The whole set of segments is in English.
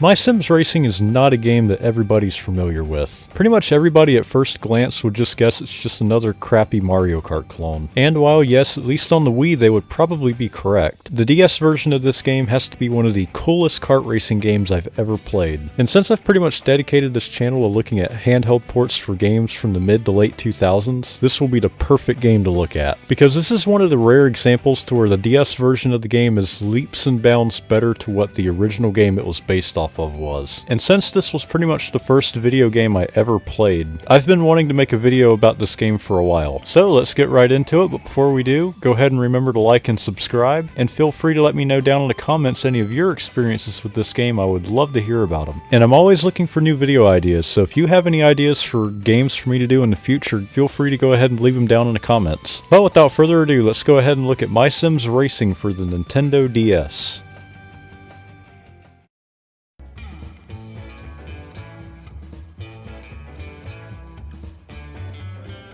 MySims Racing is not a game that everybody's familiar with. Pretty much everybody at first glance would just guess it's just another crappy Mario Kart clone. And while yes, at least on the Wii they would probably be correct, the DS version of this game has to be one of the coolest kart racing games I've ever played. And since I've pretty much dedicated this channel to looking at handheld ports for games from the mid to late 2000s, this will be the perfect game to look at. Because this is one of the rare examples to where the DS version of the game is leaps and bounds better to what the original game it was based off of was. And since this was pretty much the first video game I ever played, I've been wanting to make a video about this game for a while. So let's get right into it, but before we do, go ahead and remember to like and subscribe, and feel free to let me know down in the comments any of your experiences with this game. I would love to hear about them. And I'm always looking for new video ideas, so if you have any ideas for games for me to do in the future, feel free to go ahead and leave them down in the comments. But without further ado, let's go ahead and look at MySims Racing for the Nintendo DS.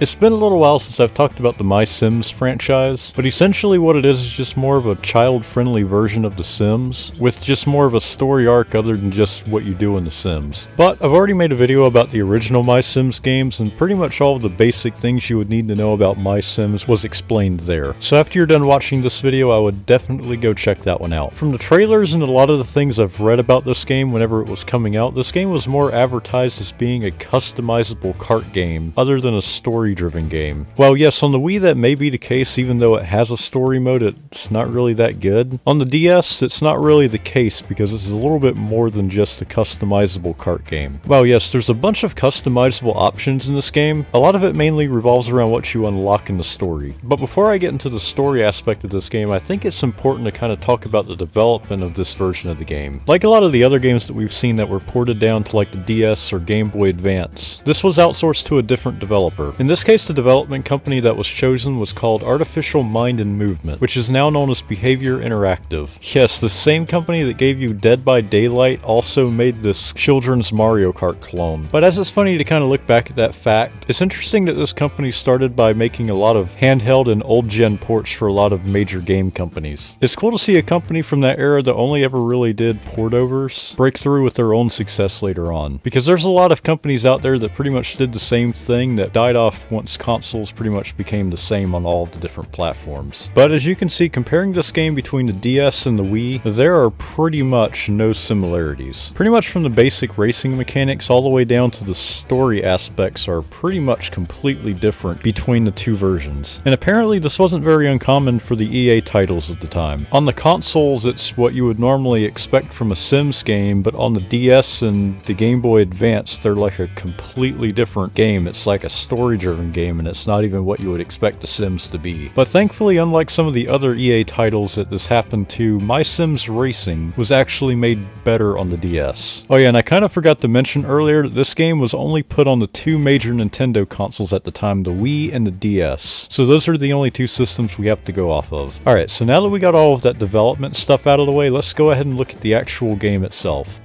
It's been a little while since I've talked about the MySims franchise, but essentially what it is just more of a child-friendly version of The Sims, with just more of a story arc other than just what you do in The Sims. But I've already made a video about the original MySims games, and pretty much all of the basic things you would need to know about MySims was explained there. So after you're done watching this video, I would definitely go check that one out. From the trailers and a lot of the things I've read about this game whenever it was coming out, this game was more advertised as being a customizable kart game, other than a story-driven game. While yes, on the Wii that may be the case, even though it has a story mode, it's not really that good. On the DS, it's not really the case because it's a little bit more than just a customizable kart game. While yes, there's a bunch of customizable options in this game, a lot of it mainly revolves around what you unlock in the story. But before I get into the story aspect of this game, I think it's important to kind of talk about the development of this version of the game. Like a lot of the other games that we've seen that were ported down to like the DS or Game Boy Advance, this was outsourced to a different developer. In this case, the development company that was chosen was called Artificial Mind and Movement, which is now known as Behavior Interactive. Yes, the same company that gave you Dead by Daylight also made this children's Mario Kart clone. But as it's funny to kind of look back at that fact, it's interesting that this company started by making a lot of handheld and old-gen ports for a lot of major game companies. It's cool to see a company from that era that only ever really did port-overs break through with their own success later on. Because there's a lot of companies out there that pretty much did the same thing that died off once consoles pretty much became the same on all of the different platforms. But as you can see, comparing this game between the DS and the Wii, there are pretty much no similarities. Pretty much from the basic racing mechanics all the way down to the story aspects are pretty much completely different between the two versions. And apparently this wasn't very uncommon for the EA titles at the time. On the consoles, it's what you would normally expect from a Sims game, but on the DS and the Game Boy Advance, they're like a completely different game. It's like a story-driven game, and it's not even what you would expect The Sims to be. But thankfully, unlike some of the other EA titles that this happened to, MySims Racing was actually made better on the DS. Oh yeah, and I kind of forgot to mention earlier that this game was only put on the two major Nintendo consoles at the time, the Wii and the DS. So those are the only two systems we have to go off of. Alright, so now that we got all of that development stuff out of the way, let's go ahead and look at the actual game itself.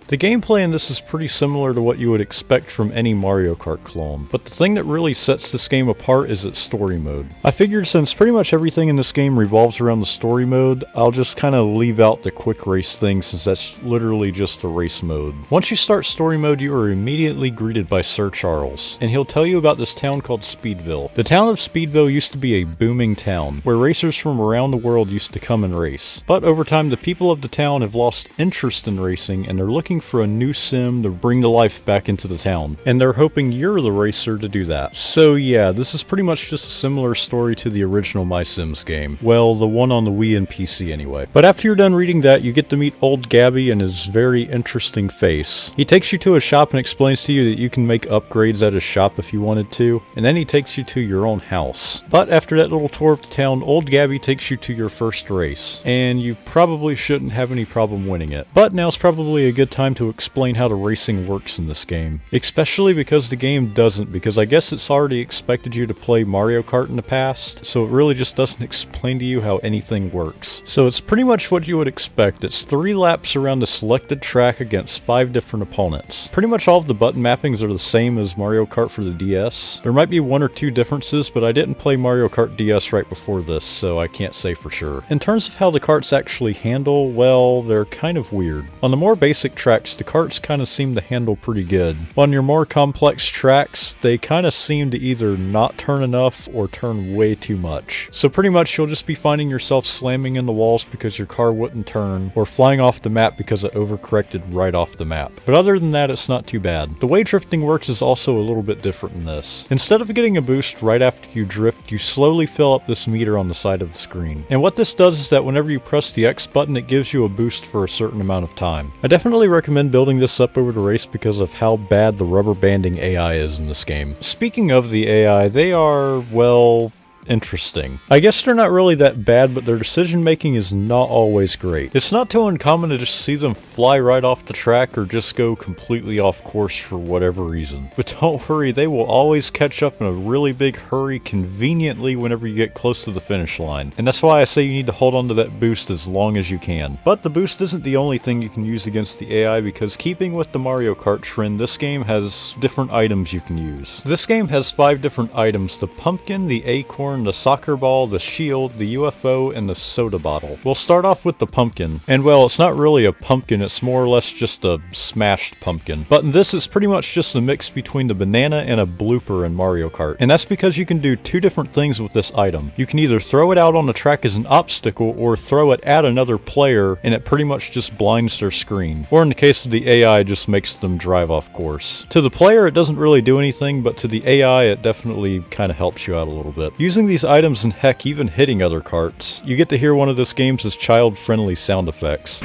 The gameplay in this is pretty similar to what you would expect from any Mario Kart clone, but the thing that really sets this game apart is its story mode. I figured since pretty much everything in this game revolves around the story mode, I'll just kind of leave out the quick race thing since that's literally just a race mode. Once you start story mode, you are immediately greeted by Sir Charles, and he'll tell you about this town called Speedville. The town of Speedville used to be a booming town, where racers from around the world used to come and race. But over time, the people of the town have lost interest in racing, and they're looking for a new sim to bring the life back into the town, and they're hoping you're the racer to do that. So yeah, this is pretty much just a similar story to the original MySims game. Well, the one on the Wii and PC anyway. But after you're done reading that, you get to meet old Gabby and his very interesting face. He takes you to a shop and explains to you that you can make upgrades at his shop if you wanted to, and then he takes you to your own house. But after that little tour of the town, old Gabby takes you to your first race, and you probably shouldn't have any problem winning it. But now's probably a good time time to explain how the racing works in this game. Especially because the game doesn't, because I guess it's already expected you to play Mario Kart in the past, so it really just doesn't explain to you how anything works. So it's pretty much what you would expect. It's 3 laps around a selected track against 5 different opponents. Pretty much all of the button mappings are the same as Mario Kart for the DS. There might be 1 or 2 differences, but I didn't play Mario Kart DS right before this, so I can't say for sure. In terms of how the karts actually handle, well, they're kind of weird. On the more basic tracks, the karts kind of seem to handle pretty good. On your more complex tracks, they kind of seem to either not turn enough or turn way too much. So pretty much you'll just be finding yourself slamming in the walls because your car wouldn't turn, or flying off the map because it overcorrected right off the map. But other than that, it's not too bad. The way drifting works is also a little bit different in this. Instead of getting a boost right after you drift, you slowly fill up this meter on the side of the screen. And what this does is that whenever you press the X button, it gives you a boost for a certain amount of time. I definitely recommend building this up over the race because of how bad the rubber banding AI is in this game. Speaking of the AI, they are, well, interesting. I guess they're not really that bad, but their decision making is not always great. It's not too uncommon to just see them fly right off the track or just go completely off course for whatever reason. But don't worry, they will always catch up in a really big hurry conveniently whenever you get close to the finish line. And that's why I say you need to hold on to that boost as long as you can. But the boost isn't the only thing you can use against the AI, because keeping with the Mario Kart trend, this game has different items you can use. This game has 5 different items: the pumpkin, the acorn, the soccer ball, the shield, the UFO, and the soda bottle. We'll start off with the pumpkin. And well, it's not really a pumpkin, it's more or less just a smashed pumpkin. But in this, it's pretty much just a mix between the banana and a blooper in Mario Kart. And that's because you can do 2 different things with this item. You can either throw it out on the track as an obstacle, or throw it at another player and it pretty much just blinds their screen. Or in the case of the AI, just makes them drive off course. To the player, it doesn't really do anything, but to the AI, it definitely kind of helps you out a little bit. Using these items, and heck, even hitting other carts, you get to hear one of this game's child-friendly sound effects.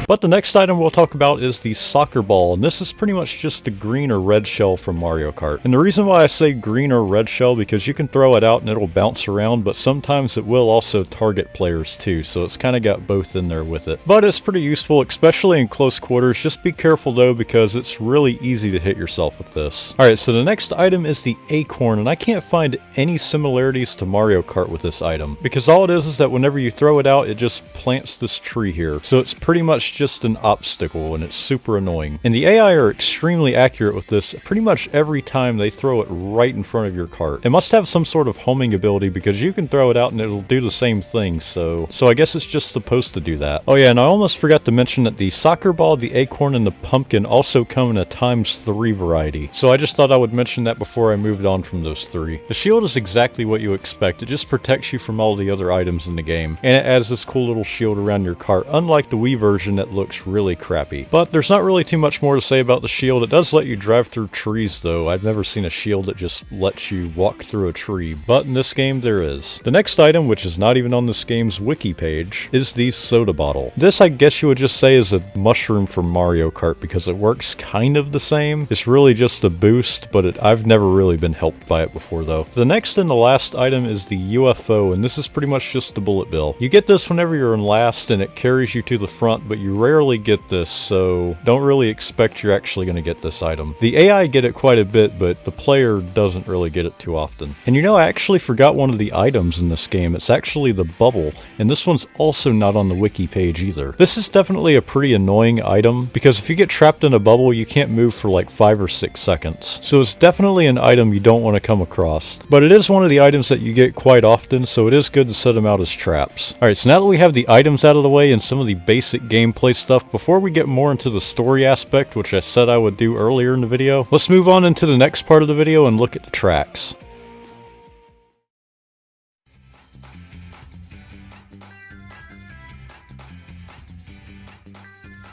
But the next item we'll talk about is the soccer ball, and this is pretty much just the green or red shell from Mario Kart. And the reason why I say green or red shell, because you can throw it out and it'll bounce around, but sometimes it will also target players too, so it's kind of got both in there with it. But it's pretty useful, especially in close quarters. Just be careful though, because it's really easy to hit yourself with this. Alright, so the next item is the acorn, and I can't find any similarities to Mario Kart with this item, because all it is that whenever you throw it out, it just plants this tree here. So it's pretty much just an obstacle, and it's super annoying. And the AI are extremely accurate with this. Pretty much every time they throw it right in front of your cart. It must have some sort of homing ability, because you can throw it out and it'll do the same thing, so I guess it's just supposed to do that. Oh yeah, and I almost forgot to mention that the soccer ball, the acorn, and the pumpkin also come in a ×3 variety. So I just thought I would mention that before I moved on from those 3. The shield is exactly what you expect. It just protects you from all the other items in the game, and it adds this cool little shield around your cart, unlike the Wii version that looks really crappy. But there's not really too much more to say about the shield. It does let you drive through trees though. I've never seen a shield that just lets you walk through a tree, but in this game there is. The next item, which is not even on this game's wiki page, is the soda bottle. This, I guess you would just say, is a mushroom from Mario Kart, because it works kind of the same. It's really just a boost, but I've never really been helped by it before though. The next and the last item is the UFO, and this is pretty much just the bullet bill. You get this whenever you're in last, and it carries you to the front, but you rarely get this, so don't really expect you're actually going to get this item. The AI get it quite a bit, but the player doesn't really get it too often. And you know, I actually forgot one of the items in this game. It's actually the bubble, and this one's also not on the wiki page either. This is definitely a pretty annoying item, because if you get trapped in a bubble, you can't move for like 5 or 6 seconds. So it's definitely an item you don't want to come across. But it is one of the items that you get quite often, so it is good to set them out as traps. Alright, so now that we have the items out of the way and some of the basic gameplay stuff, before we get more into the story aspect, which I said I would do earlier in the video, let's move on into the next part of the video and look at the tracks.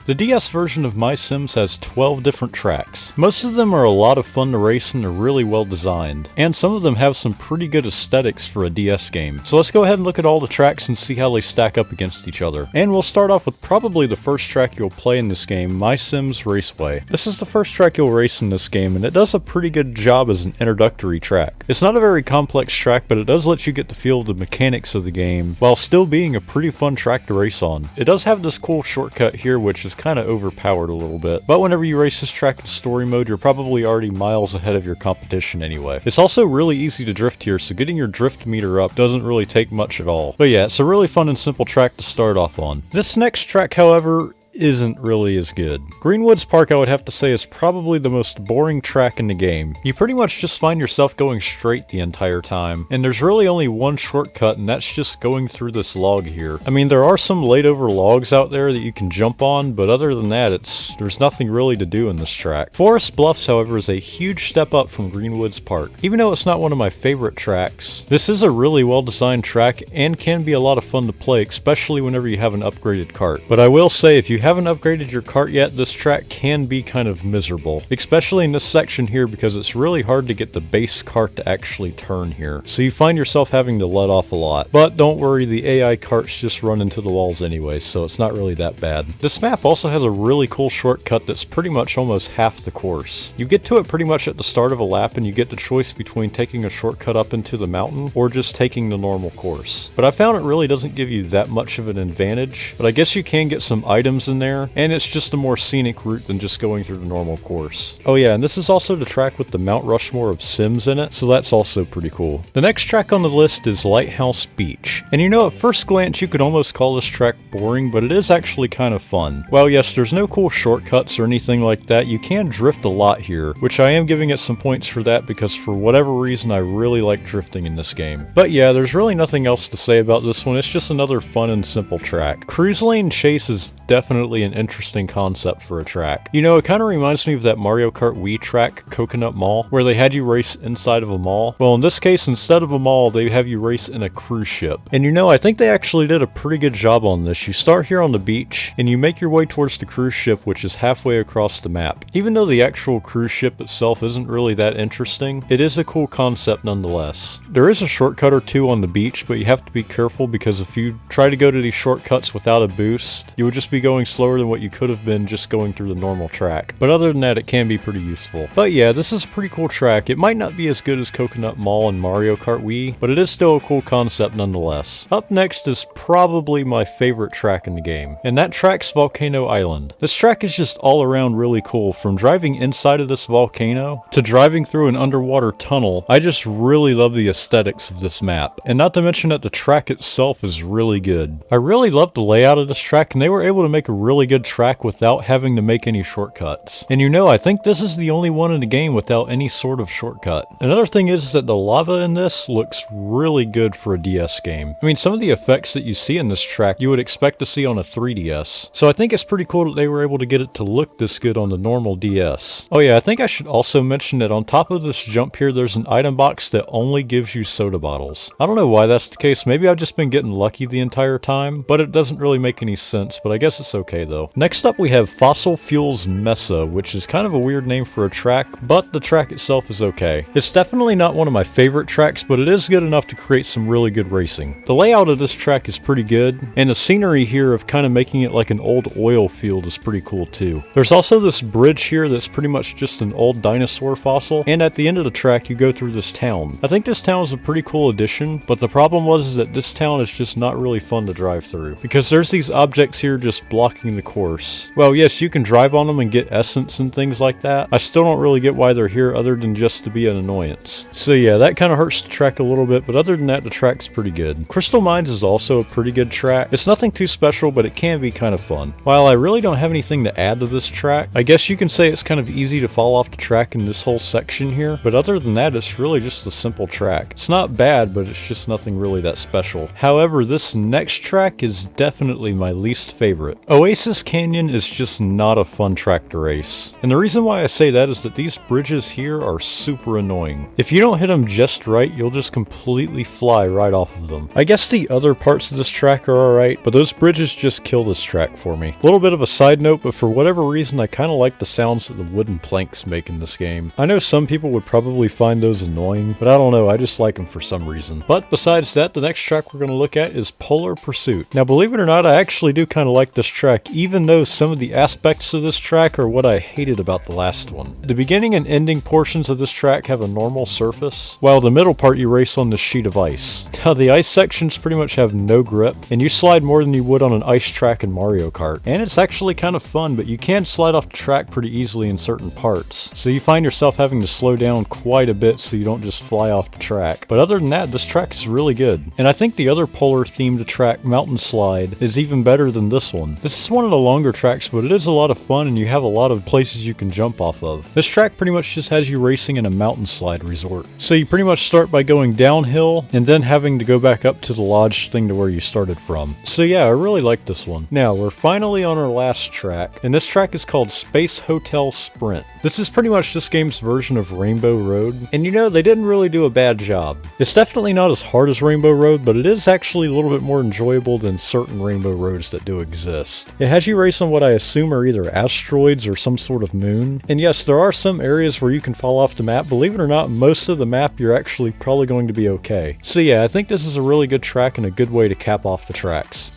The DS version of MySims has 12 different tracks. Most of them are a lot of fun to race and they're really well designed, and some of them have some pretty good aesthetics for a DS game. So let's go ahead and look at all the tracks and see how they stack up against each other. And we'll start off with probably the first track you'll play in this game, MySims Raceway. This is the first track you'll race in this game, and it does a pretty good job as an introductory track. It's not a very complex track, but it does let you get the feel of the mechanics of the game, while still being a pretty fun track to race on. It does have this cool shortcut here, which is is kind of overpowered a little bit. But whenever you race this track in story mode, you're probably already miles ahead of your competition anyway. It's also really easy to drift here, so getting your drift meter up doesn't really take much at all. But yeah, it's a really fun and simple track to start off on. This next track, however, isn't really as good. Greenwoods Park, I would have to say, is probably the most boring track in the game. You pretty much just find yourself going straight the entire time, and there's really only one shortcut, and that's just going through this log here. I mean, there are some laid over logs out there that you can jump on, but other than that, there's nothing really to do in this track. Forest Bluffs, however, is a huge step up from Greenwoods Park. Even though it's not one of my favorite tracks, this is a really well designed track and can be a lot of fun to play, especially whenever you have an upgraded kart. But I will say, if you haven't upgraded your kart yet, this track can be kind of miserable, especially in this section here because it's really hard to get the base kart to actually turn here, so you find yourself having to let off a lot. But don't worry, the AI karts just run into the walls anyway, so it's not really that bad. This map also has a really cool shortcut that's pretty much almost half the course. You get to it pretty much at the start of a lap, and you get the choice between taking a shortcut up into the mountain or just taking the normal course. But I found it really doesn't give you that much of an advantage, but I guess you can get some items in there, and it's just a more scenic route than just going through the normal course. Oh yeah, and this is also the track with the Mount Rushmore of Sims in it, so that's also pretty cool. The next track on the list is Lighthouse Beach. And you know, at first glance you could almost call this track boring, but it is actually kind of fun. While yes, there's no cool shortcuts or anything like that, you can drift a lot here, which I am giving it some points for that because for whatever reason I really like drifting in this game. But yeah, there's really nothing else to say about this one, it's just another fun and simple track. Cruise Lane Chase is definitely an interesting concept for a track. You know, it kind of reminds me of that Mario Kart Wii track, Coconut Mall, where they had you race inside of a mall. Well, in this case, instead of a mall, they have you race in a cruise ship. And you know, I think they actually did a pretty good job on this. You start here on the beach, and you make your way towards the cruise ship, which is halfway across the map. Even though the actual cruise ship itself isn't really that interesting, it is a cool concept nonetheless. There is a shortcut or two on the beach, but you have to be careful because if you try to go to these shortcuts without a boost, you would just be going slower than what you could have been just going through the normal track. But other than that, it can be pretty useful. But yeah, this is a pretty cool track. It might not be as good as Coconut Mall and Mario Kart Wii, but it is still a cool concept nonetheless. Up next is probably my favorite track in the game, and that track's Volcano Island. This track is just all around really cool. From driving inside of this volcano to driving through an underwater tunnel, I just really love the aesthetics of this map. And not to mention that the track itself is really good. I really love the layout of this track, and they were able to make a really good track without having to make any shortcuts. And you know, I think this is the only one in the game without any sort of shortcut. Another thing is that the lava in this looks really good for a DS game. I mean, some of the effects that you see in this track you would expect to see on a 3DS. So I think it's pretty cool that they were able to get it to look this good on the normal DS. Oh yeah, I think I should also mention that on top of this jump here, there's an item box that only gives you soda bottles. I don't know why that's the case. Maybe I've just been getting lucky the entire time, but it doesn't really make any sense, but I guess it's okay though. Next up we have Fossil Fuels Mesa, which is kind of a weird name for a track, but the track itself is okay. It's definitely not one of my favorite tracks, but it is good enough to create some really good racing. The layout of this track is pretty good, and the scenery here of kind of making it like an old oil field is pretty cool too. There's also this bridge here that's pretty much just an old dinosaur fossil, and at the end of the track you go through this town. I think this town is a pretty cool addition, but the problem was that this town is just not really fun to drive through, because there's these objects here just blocking the course. Well, yes, you can drive on them and get essence and things like that. I still don't really get why they're here other than just to be an annoyance. So yeah, that kind of hurts the track a little bit, but other than that, the track's pretty good. Crystal Mines is also a pretty good track. It's nothing too special, but it can be kind of fun. While I really don't have anything to add to this track, I guess you can say it's kind of easy to fall off the track in this whole section here, but other than that, it's really just a simple track. It's not bad, but it's just nothing really that special. However, this next track is definitely my least favorite. Oasis Canyon is just not a fun track to race. And the reason why I say that is that these bridges here are super annoying. If you don't hit them just right, you'll just completely fly right off of them. I guess the other parts of this track are alright, but those bridges just kill this track for me. A little bit of a side note, but for whatever reason I kind of like the sounds that the wooden planks make in this game. I know some people would probably find those annoying, but I don't know, I just like them for some reason. But besides that, the next track we're going to look at is Polar Pursuit. Now believe it or not, I actually do kind of like this track. track, even though some of the aspects of this track are what I hated about the last one. The beginning and ending portions of this track have a normal surface, while the middle part you race on this sheet of ice. Now the ice sections pretty much have no grip, and you slide more than you would on an ice track in Mario Kart. And it's actually kind of fun, but you can slide off the track pretty easily in certain parts, so you find yourself having to slow down quite a bit so you don't just fly off the track. But other than that, this track is really good. And I think the other polar themed track, Mountain Slide, is even better than this one. This is one of the longer tracks, but it is a lot of fun and you have a lot of places you can jump off of. This track pretty much just has you racing in a mountain slide resort. So you pretty much start by going downhill and then having to go back up to the lodge thing to where you started from. So yeah, I really like this one. Now we're finally on our last track, and this track is called Space Hotel Sprint. This is pretty much this game's version of Rainbow Road, and you know, they didn't really do a bad job. It's definitely not as hard as Rainbow Road, but it is actually a little bit more enjoyable than certain Rainbow Roads that do exist. It has you race on what I assume are either asteroids or some sort of moon, and yes, there are some areas where you can fall off the map. Believe it or not, most of the map you're actually probably going to be okay. So yeah, I think this is a really good track and a good way to cap off the tracks.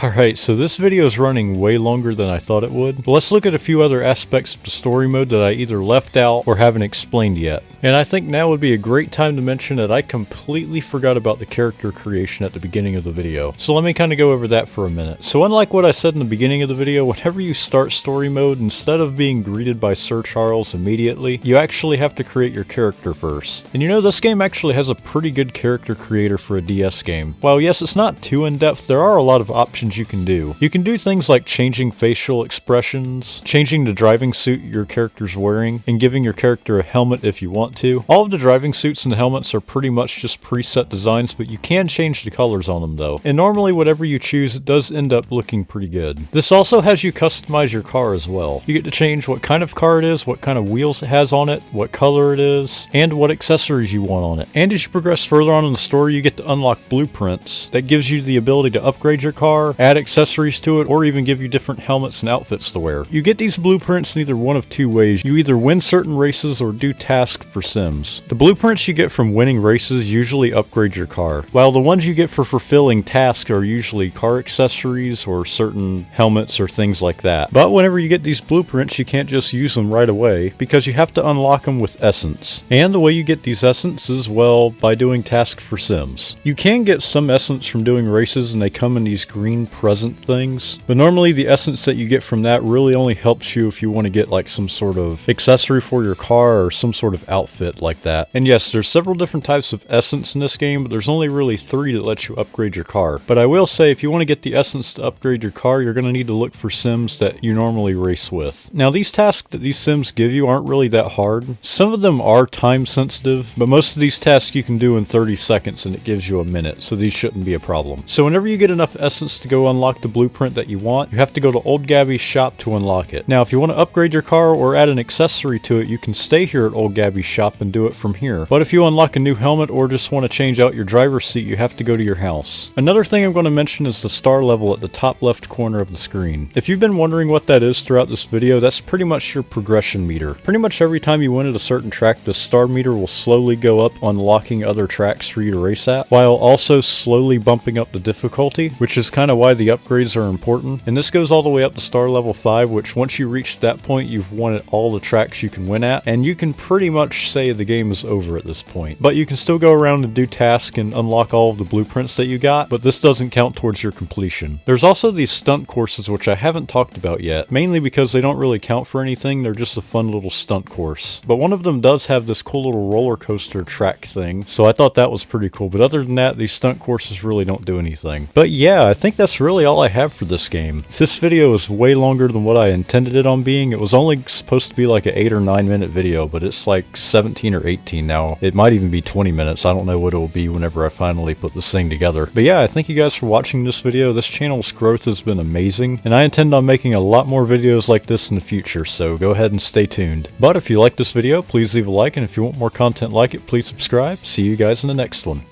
Alright, so this video is running way longer than I thought it would, but let's look at a few other aspects of the story mode that I either left out or haven't explained yet. And I think now would be a great time to mention that I completely forgot about the character creation at the beginning of the video. So let me kind of go over that for a minute. So unlike what I said in the beginning of the video, whenever you start story mode, instead of being greeted by Sir Charles immediately, you actually have to create your character first. And you know, this game actually has a pretty good character creator for a DS game. While yes, it's not too in-depth, there are a lot of options you can do. You can do things like changing facial expressions, changing the driving suit your character's wearing, and giving your character a helmet if you want to. All of the driving suits and the helmets are pretty much just preset designs, but you can change the colors on them though. And normally whatever you choose, it does end up looking pretty good. This also has you customize your car as well. You get to change what kind of car it is, what kind of wheels it has on it, what color it is, and what accessories you want on it. And as you progress further on in the story, you get to unlock blueprints that gives you the ability to upgrade your car, add accessories to it, or even give you different helmets and outfits to wear. You get these blueprints in either one of two ways. You either win certain races or do tasks for Sims. The blueprints you get from winning races usually upgrade your car, while the ones you get for fulfilling tasks are usually car accessories or certain helmets or things like that. But whenever you get these blueprints, you can't just use them right away because you have to unlock them with essence. And the way you get these essences, well, by doing tasks for Sims. You can get some essence from doing races and they come in these green present things, but normally the essence that you get from that really only helps you if you want to get like some sort of accessory for your car or some sort of outfit like that. And yes, there's several different types of essence in this game, but there's only really 3 that let you upgrade your car. But I will say, if you want to get the essence to upgrade your car, you're going to need to look for Sims that you normally race with. Now these tasks that these Sims give you aren't really that hard. Some of them are time sensitive, but most of these tasks you can do in 30 seconds and it gives you a minute, so these shouldn't be a problem. So whenever you get enough essence to go unlock the blueprint that you want, you have to go to Old Gabby's shop to unlock it. Now if you want to upgrade your car or add an accessory to it, you can stay here at Old Gabby's shop and do it from here. But if you unlock a new helmet or just want to change out your driver's seat, you have to go to your house. Another thing I'm going to mention is the star level at the top left corner of the screen. If you've been wondering what that is throughout this video, that's pretty much your progression meter. Pretty much every time you win at a certain track, the star meter will slowly go up, unlocking other tracks for you to race at, while also slowly bumping up the difficulty, which is kind of why the upgrades are important. And this goes all the way up to star level 5, which once you reach that point, you've won at all the tracks you can win at, and you can pretty much say the game is over at this point. But you can still go around and do tasks and unlock all of the blueprints that you got, but this doesn't count towards your completion. There's also these stunt courses, which I haven't talked about yet, mainly because they don't really count for anything, they're just a fun little stunt course. But one of them does have this cool little roller coaster track thing, so I thought that was pretty cool. But other than that, these stunt courses really don't do anything. But yeah, I think that's really all I have for this game. This video is way longer than what I intended it on being. It was only supposed to be like an 8 or 9 minute video, but it's like 17 or 18 now. It might even be 20 minutes. I don't know what it will be whenever I finally put this thing together. But yeah, I thank you guys for watching this video. This channel's growth has been amazing, and I intend on making a lot more videos like this in the future, so go ahead and stay tuned. But if you like this video, please leave a like, and if you want more content like it, please subscribe. See you guys in the next one.